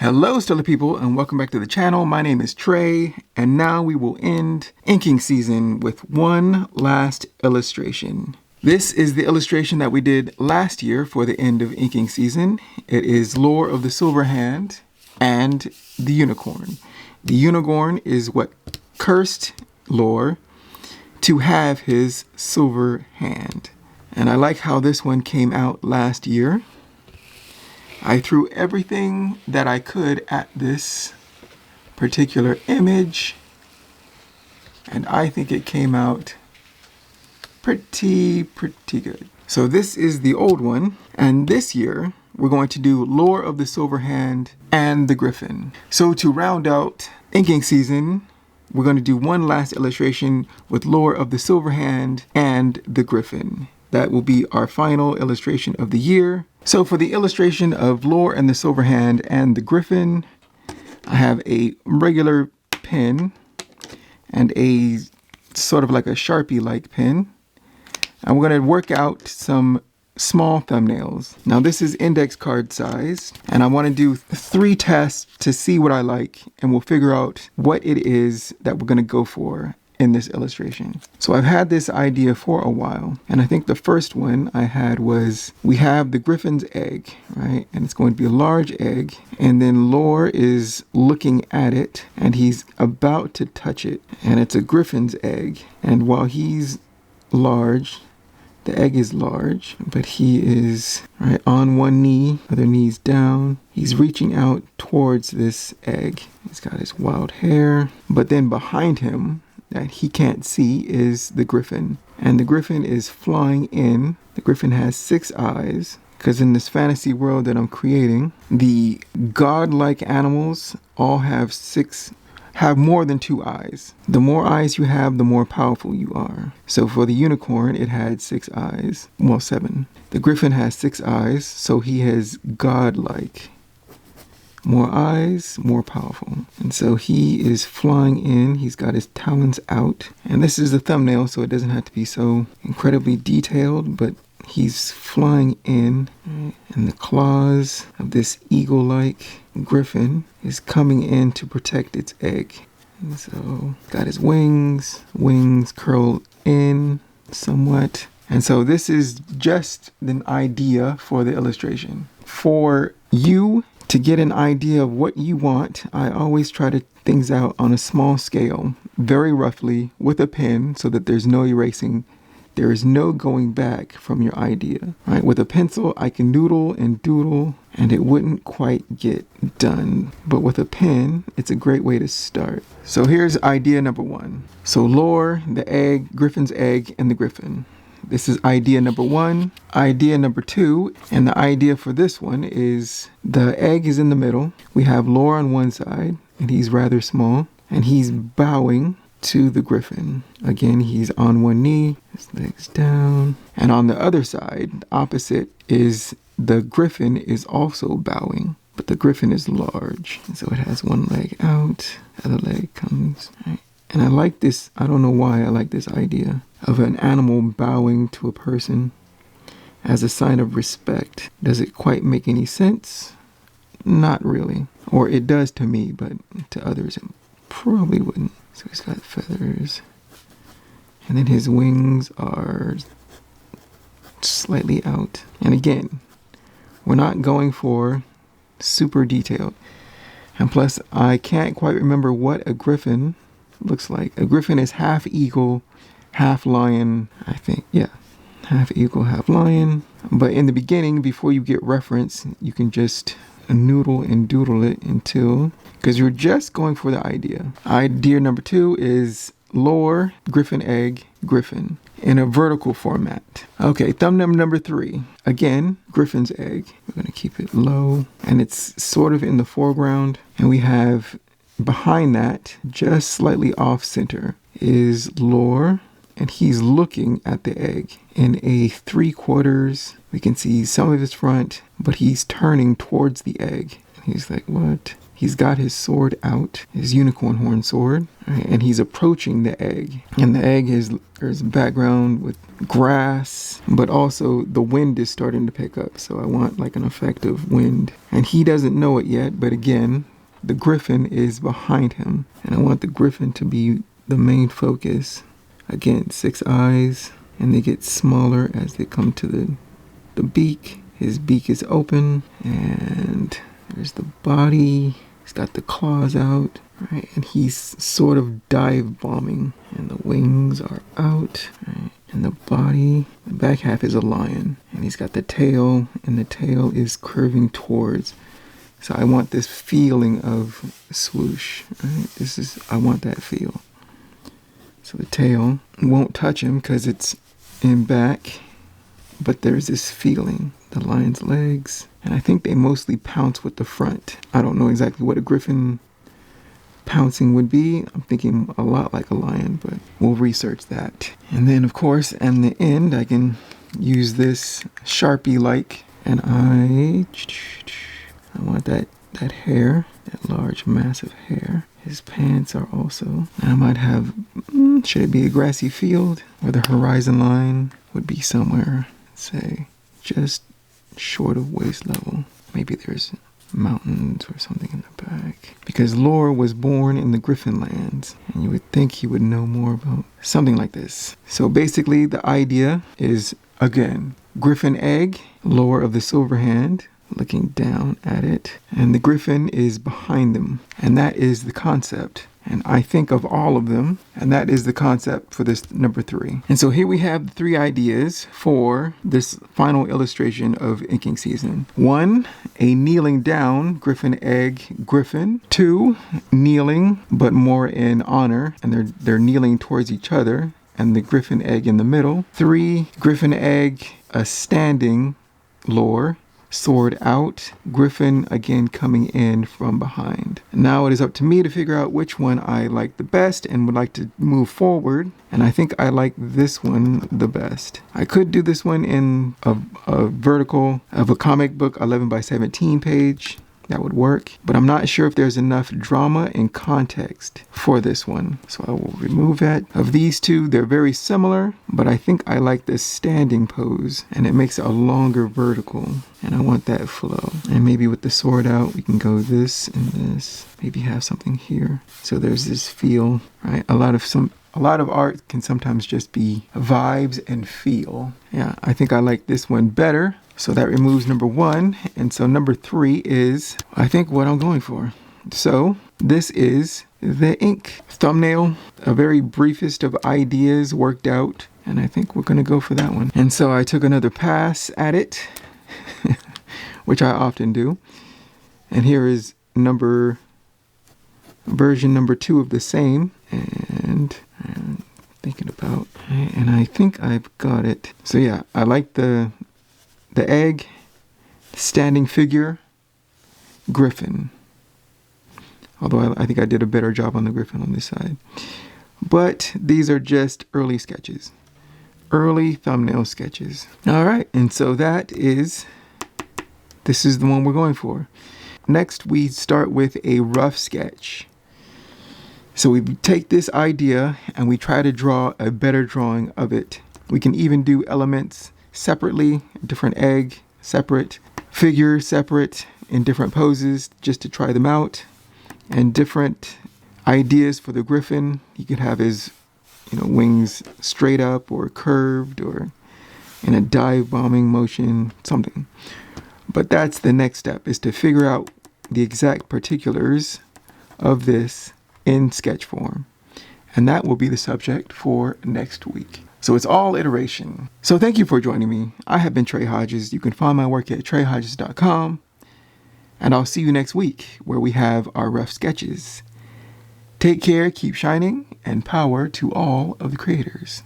Hello stellar people and welcome back to the channel. My name is Trey and now we will end inking season with one last illustration. This is the illustration that we did last year for the end of inking season. It is Lore of the Silver Hand and the Unicorn. The Unicorn is what cursed Lore to have his silver hand. And I like how this one came out last year. I threw everything that I could at this particular image, and I think it came out pretty good. So this is the old one, and this year we're going to do Lore of the Silver Hand and the Gryphon. So to round out inking season, we're going to do one last illustration with Lore of the Silver Hand and the Gryphon. That will be our final illustration of the year. So for the illustration of Lore and the Silver Hand and the Gryphon, I have a regular pen and a sort of like a Sharpie-like pen. And we're going to work out some small thumbnails. Now this is index card size, and I want to do 3 tests to see what I like, and we'll figure out what it is that we're going to go for in this illustration. So I've had this idea for a while, and I think the first one I had was we have the Gryphon's egg, right? And it's going to be a large egg, and then Lore is looking at it and he's about to touch it, and it's a Gryphon's egg, and while he's large, the egg is large, but he is right on one knee, other knee's down. He's reaching out towards this egg. He's got his wild hair, but then behind him that he can't see is the Gryphon, and the Gryphon is flying in. The Gryphon has 6 eyes, because in this fantasy world that I'm creating, the godlike animals all have more than 2 eyes. The more eyes you have, the more powerful you are. So for the unicorn, it had 6 eyes, well 7. The Gryphon has 6 eyes, so he is godlike. More eyes, more powerful. And so he is flying in. He's got his talons out. And this is the thumbnail, so it doesn't have to be so incredibly detailed, but he's flying in. And the claws of this eagle-like Gryphon is coming in to protect its egg. And so got his wings curl in somewhat. And so this is just an idea for the illustration. For you to get an idea of what you want, I always try to things out on a small scale, very roughly, with a pen, so that there's no erasing. There is no going back from your idea. Right? With a pencil, I can noodle and doodle, and it wouldn't quite get done. But with a pen, it's a great way to start. So here's idea number 1. So Lore, the egg, Gryphon's egg, and the Gryphon. This is idea number 1. Idea number 2, and the idea for this one is the egg is in the middle. We have Lore on one side, and he's rather small, and he's bowing to the Gryphon. Again, he's on one knee, his legs down. And on the other side, opposite, is the Gryphon is also bowing, but the Gryphon is large. And so it has one leg out, the other leg comes, right? And I like this, I don't know why I like this idea of an animal bowing to a person as a sign of respect. Does it quite make any sense? Not really. Or it does to me, but to others it probably wouldn't. So he's got feathers. And then his wings are slightly out. And again, we're not going for super detailed. And plus, I can't quite remember what a Gryphon looks like. A Gryphon is half eagle, half lion, I think. Yeah, half eagle, half lion. But in the beginning, before you get reference, you can just noodle and doodle it until, because you're just going for the idea. Idea number 2 is Lore, Gryphon egg, Gryphon in a vertical format. Okay, thumbnail number 3. Again, Gryphon's egg. We're going to keep it low, and it's sort of in the foreground. And we have behind that, just slightly off center, is Lore, and he's looking at the egg in a 3/4. We can see some of his front, but he's turning towards the egg. He's like, what? He's got his sword out, his unicorn horn sword, right, and he's approaching the egg. And the egg there's a background with grass, but also the wind is starting to pick up. So I want like an effect of wind. And he doesn't know it yet, but again, the Gryphon is behind him. And I want the Gryphon to be the main focus. Again, 6 eyes, and they get smaller as they come to the beak. His beak is open, and there's the body. He's got the claws out, right? And he's sort of dive bombing. And the wings are out, right? And the body, the back half is a lion. And he's got the tail, and the tail is curving towards. So I want this feeling of swoosh, right? I want that feel. So the tail won't touch him because it's in back, but there's this feeling. The lion's legs, and I think they mostly pounce with the front. I don't know exactly what a Gryphon pouncing would be. I'm thinking a lot like a lion, but we'll research that. And then of course, in the end, I can use this Sharpie-like, and I want that hair, that large massive hair. His pants are also, and I might have, should it be a grassy field where the horizon line would be somewhere, say, just short of waist level. Maybe there's mountains or something in the back. Because Lore was born in the Gryphon lands, and you would think he would know more about something like this. So basically the idea is, again, Gryphon egg, Lore of the Silver Hand, looking down at it, and the Gryphon is behind them, and that is the concept. And I think of all of them, and that is the concept for this number 3. And so here we have the 3 ideas for this final illustration of inking season. 1, a kneeling down Gryphon egg Gryphon. 2, kneeling but more in honor, and they're kneeling towards each other, and the Gryphon egg in the middle. 3, Gryphon egg, a standing Lore, sword out, Gryphon again coming in from behind. Now it is up to me to figure out which one I like the best and would like to move forward, and I think I like this one the best. I could do this one in a vertical of a comic book 11 by 17 page. That would work, but I'm not sure if there's enough drama and context for this one. So I will remove that. Of these two, they're very similar, but I think I like this standing pose, and it makes it a longer vertical, and I want that flow. And maybe with the sword out, we can go this and this, maybe have something here. So there's this feel, right? A lot of art can sometimes just be vibes and feel. Yeah, I think I like this one better. So that removes number 1. And so number 3 is, I think, what I'm going for. So this is the ink thumbnail, a very briefest of ideas worked out. And I think we're going to go for that one. And so I took another pass at it, which I often do. And here is version number 2 of the same. And I'm thinking about, and I think I've got it. So yeah, I like the egg, standing figure, Gryphon. Although I think I did a better job on the Gryphon on this side. But these are just early sketches. Early thumbnail sketches. All right, and so this is the one we're going for. Next, we start with a rough sketch. So we take this idea and we try to draw a better drawing of it. We can even do elements separately, different egg, separate, figure, separate, in different poses, just to try them out. And different ideas for the Gryphon. He could have his, wings straight up or curved or in a dive bombing motion, something. But that's the next step, is to figure out the exact particulars of this in sketch form. And that will be the subject for next week. So it's all iteration. So thank you for joining me. I have been Trey Hodges. You can find my work at treyhodges.com. And I'll see you next week where we have our rough sketches. Take care, keep shining, and power to all of the creators.